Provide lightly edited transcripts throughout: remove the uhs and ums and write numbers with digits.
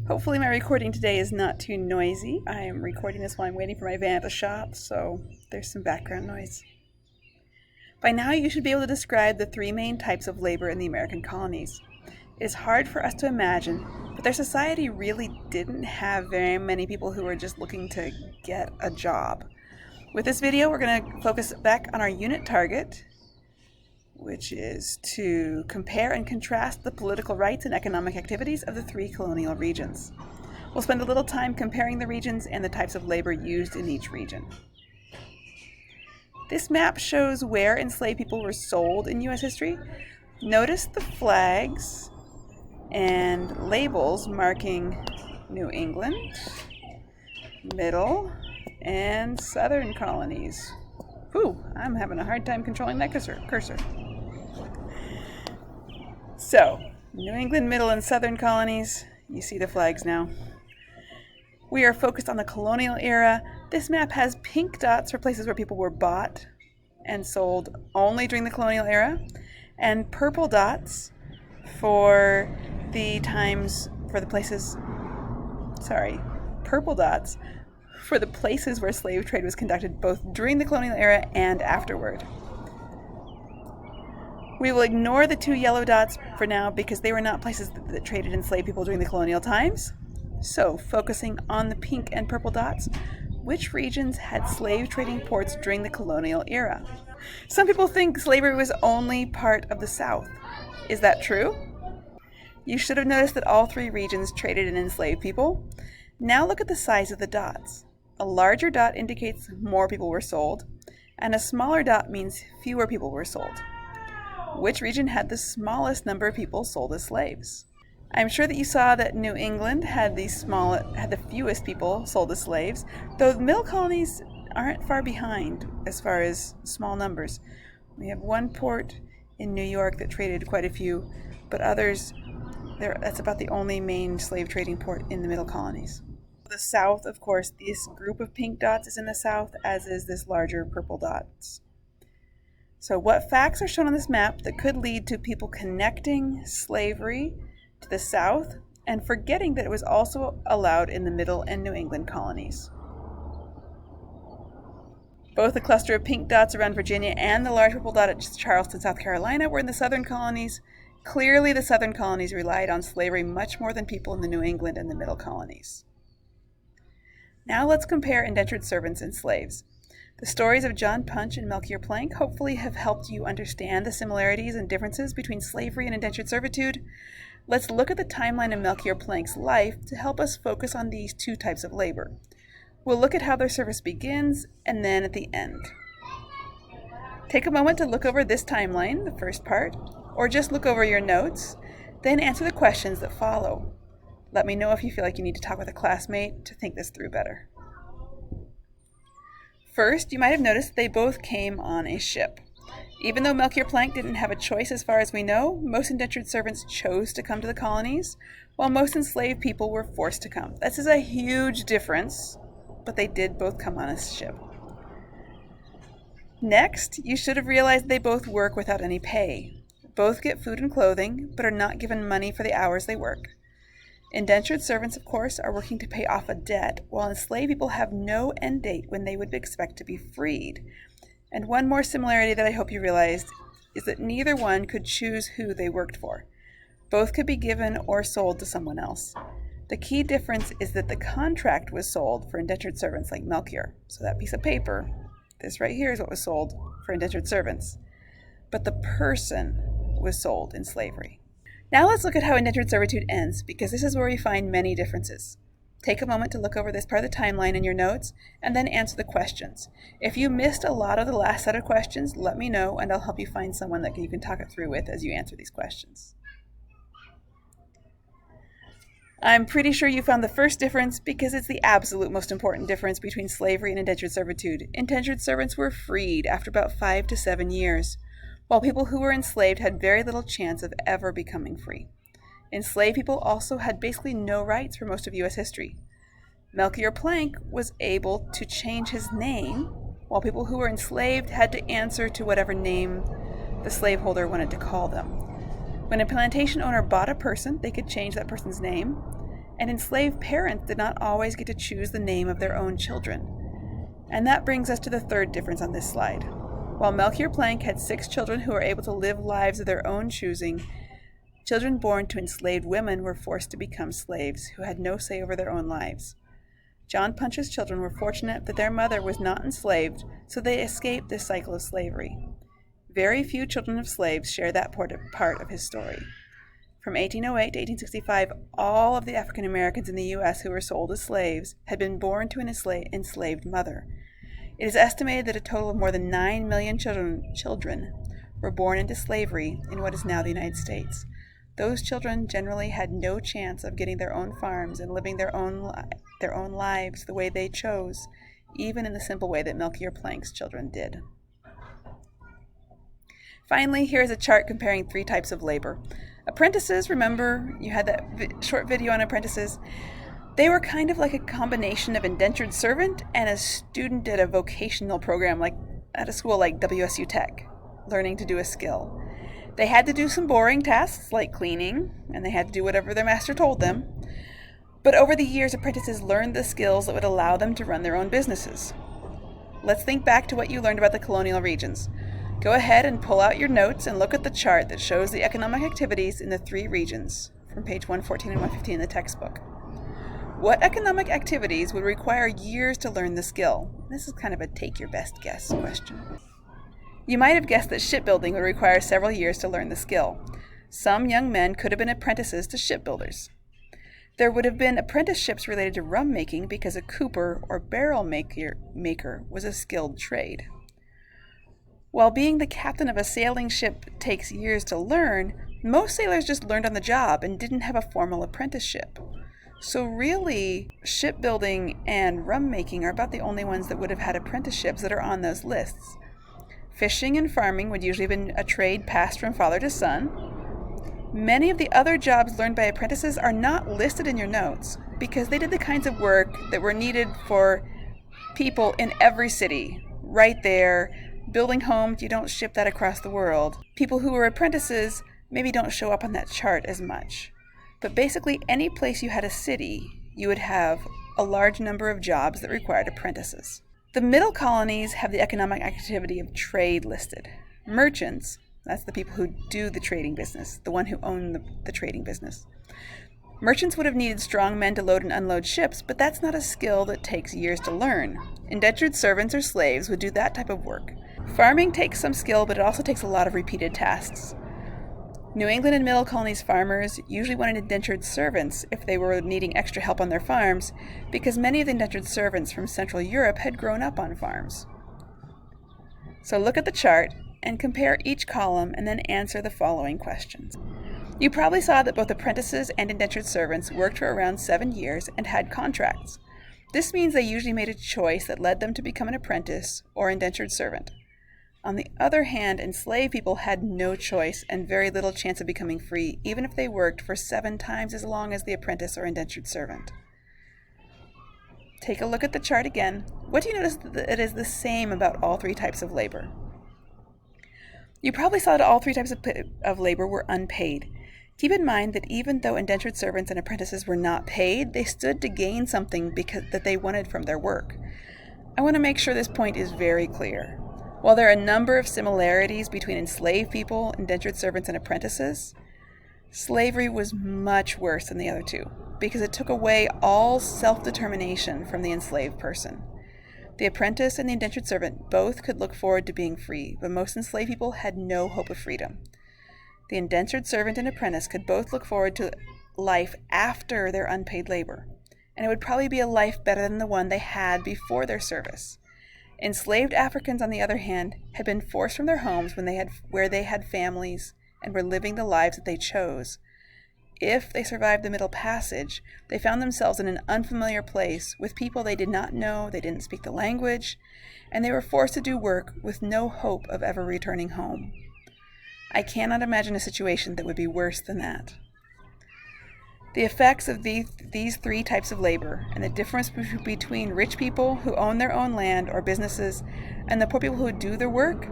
Hopefully my recording today is not too noisy. I am recording this while I'm waiting for my van at the shop, so there's some background noise. By now you should be able to describe the three main types of labor in the American colonies. It is hard for us to imagine, but their society really didn't have very many people who were just looking to get a job. With this video, we're going to focus back on our unit target, which is to compare and contrast the political rights and economic activities of the three colonial regions. We'll spend a little time comparing the regions and the types of labor used in each region. This map shows where enslaved people were sold in U.S. history. Notice the flags and labels marking New England, Middle, and Southern colonies. Whew, I'm having a hard time controlling that cursor. So, New England, Middle, and Southern colonies, you see the flags now. We are focused on the colonial era. This map has pink dots for places where people were bought and sold only during the colonial era, and purple dots for the places where slave trade was conducted both during the colonial era and afterward. We will ignore the two yellow dots for now because they were not places that traded enslaved people during the colonial times. So, focusing on the pink and purple dots, which regions had slave trading ports during the colonial era? Some people think slavery was only part of the South. Is that true? You should have noticed that all three regions traded in enslaved people. Now look at the size of the dots. A larger dot indicates more people were sold, and a smaller dot means fewer people were sold. Which region had the smallest number of people sold as slaves? I'm sure that you saw that New England had the fewest people sold as slaves, though the middle colonies aren't far behind as far as small numbers. We have one port in New York that traded quite a few, but others, that's about the only main slave trading port in the middle colonies. The South, of course, this group of pink dots is in the South, as is this larger purple dots. So what facts are shown on this map that could lead to people connecting slavery to the South and forgetting that it was also allowed in the Middle and New England colonies? Both the cluster of pink dots around Virginia and the large purple dot at Charleston, South Carolina were in the Southern colonies. Clearly, the Southern colonies relied on slavery much more than people in the New England and the Middle colonies. Now let's compare indentured servants and slaves. The stories of John Punch and Melchior Plank hopefully have helped you understand the similarities and differences between slavery and indentured servitude. Let's look at the timeline of Melchior Plank's life to help us focus on these two types of labor. We'll look at how their service begins and then at the end. Take a moment to look over this timeline, the first part, or just look over your notes, then answer the questions that follow. Let me know if you feel like you need to talk with a classmate to think this through better. First, you might have noticed they both came on a ship. Even though Melchior Plank didn't have a choice as far as we know, most indentured servants chose to come to the colonies, while most enslaved people were forced to come. This is a huge difference, but they did both come on a ship. Next, you should have realized they both work without any pay. Both get food and clothing, but are not given money for the hours they work. Indentured servants, of course, are working to pay off a debt, while enslaved people have no end date when they would expect to be freed. And one more similarity that I hope you realized is that neither one could choose who they worked for. Both could be given or sold to someone else. The key difference is that the contract was sold for indentured servants like Melchior. So that piece of paper, this right here, is what was sold for indentured servants. But the person was sold in slavery. Now let's look at how indentured servitude ends, because this is where we find many differences. Take a moment to look over this part of the timeline in your notes, and then answer the questions. If you missed a lot of the last set of questions, let me know, and I'll help you find someone that you can talk it through with as you answer these questions. I'm pretty sure you found the first difference because it's the absolute most important difference between slavery and indentured servitude. Indentured servants were freed after about 5 to 7 years, while people who were enslaved had very little chance of ever becoming free. Enslaved people also had basically no rights for most of U.S. history. Melchior Plank was able to change his name, while people who were enslaved had to answer to whatever name the slaveholder wanted to call them. When a plantation owner bought a person, they could change that person's name, and enslaved parents did not always get to choose the name of their own children. And that brings us to the third difference on this slide. While Melchior Plank had 6 children who were able to live lives of their own choosing, children born to enslaved women were forced to become slaves who had no say over their own lives. John Punch's children were fortunate that their mother was not enslaved, so they escaped this cycle of slavery. Very few children of slaves share that part of his story. From 1808 to 1865, all of the African Americans in the U.S. who were sold as slaves had been born to an enslaved mother. It is estimated that a total of more than 9 million children were born into slavery in what is now the United States. Those children generally had no chance of getting their own farms and living their own lives the way they chose, even in the simple way that Melchior Plank's children did. Finally, here's a chart comparing 3 types of labor. Apprentices, remember you had that short video on apprentices? They were kind of like a combination of indentured servant and a student at a vocational program like at a school like WSU Tech, learning to do a skill. They had to do some boring tasks like cleaning, and they had to do whatever their master told them. But over the years, apprentices learned the skills that would allow them to run their own businesses. Let's think back to what you learned about the colonial regions. Go ahead and pull out your notes and look at the chart that shows the economic activities in the 3 regions from page 114 and 115 in the textbook. What economic activities would require years to learn the skill? This is kind of a take your best guess question. You might have guessed that shipbuilding would require several years to learn the skill. Some young men could have been apprentices to shipbuilders. There would have been apprenticeships related to rum making because a cooper or barrel maker was a skilled trade. While being the captain of a sailing ship takes years to learn, most sailors just learned on the job and didn't have a formal apprenticeship. So really, shipbuilding and rum making are about the only ones that would have had apprenticeships that are on those lists. Fishing and farming would usually have been a trade passed from father to son. Many of the other jobs learned by apprentices are not listed in your notes because they did the kinds of work that were needed for people in every city, right there. Building homes, you don't ship that across the world. People who were apprentices maybe don't show up on that chart as much. But basically, any place you had a city, you would have a large number of jobs that required apprentices. The middle colonies have the economic activity of trade listed. Merchants, that's the people who do the trading business, the one who own the trading business. Merchants would have needed strong men to load and unload ships, but that's not a skill that takes years to learn. Indentured servants or slaves would do that type of work. Farming takes some skill, but it also takes a lot of repeated tasks. New England and Middle Colonies farmers usually wanted indentured servants if they were needing extra help on their farms, because many of the indentured servants from Central Europe had grown up on farms. So look at the chart and compare each column and then answer the following questions. You probably saw that both apprentices and indentured servants worked for around 7 years and had contracts. This means they usually made a choice that led them to become an apprentice or indentured servant. On the other hand, enslaved people had no choice and very little chance of becoming free, even if they worked for 7 times as long as the apprentice or indentured servant. Take a look at the chart again. What do you notice that it is the same about all 3 types of labor? You probably saw that all 3 types of labor were unpaid. Keep in mind that even though indentured servants and apprentices were not paid, they stood to gain something that they wanted from their work. I want to make sure this point is very clear. While there are a number of similarities between enslaved people, indentured servants, and apprentices, slavery was much worse than the other 2 because it took away all self-determination from the enslaved person. The apprentice and the indentured servant both could look forward to being free, but most enslaved people had no hope of freedom. The indentured servant and apprentice could both look forward to life after their unpaid labor, and it would probably be a life better than the one they had before their service. Enslaved Africans, on the other hand, had been forced from their homes where they had families and were living the lives that they chose. If they survived the Middle Passage, they found themselves in an unfamiliar place with people they did not know, they didn't speak the language, and they were forced to do work with no hope of ever returning home. I cannot imagine a situation that would be worse than that. The effects of these 3 types of labor and the difference between rich people who own their own land or businesses and the poor people who do their work,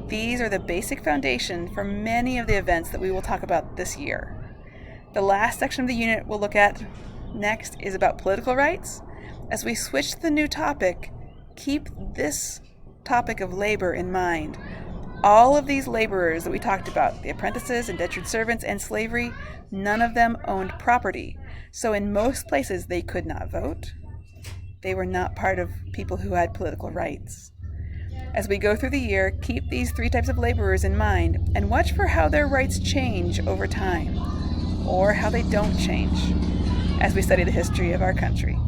these are the basic foundation for many of the events that we will talk about this year. The last section of the unit we'll look at next is about political rights. As we switch to the new topic, keep this topic of labor in mind. All of these laborers that we talked about, the apprentices, indentured servants, and slavery, none of them owned property. So in most places, they could not vote. They were not part of people who had political rights. As we go through the year, keep these 3 types of laborers in mind and watch for how their rights change over time, or how they don't change, as we study the history of our country.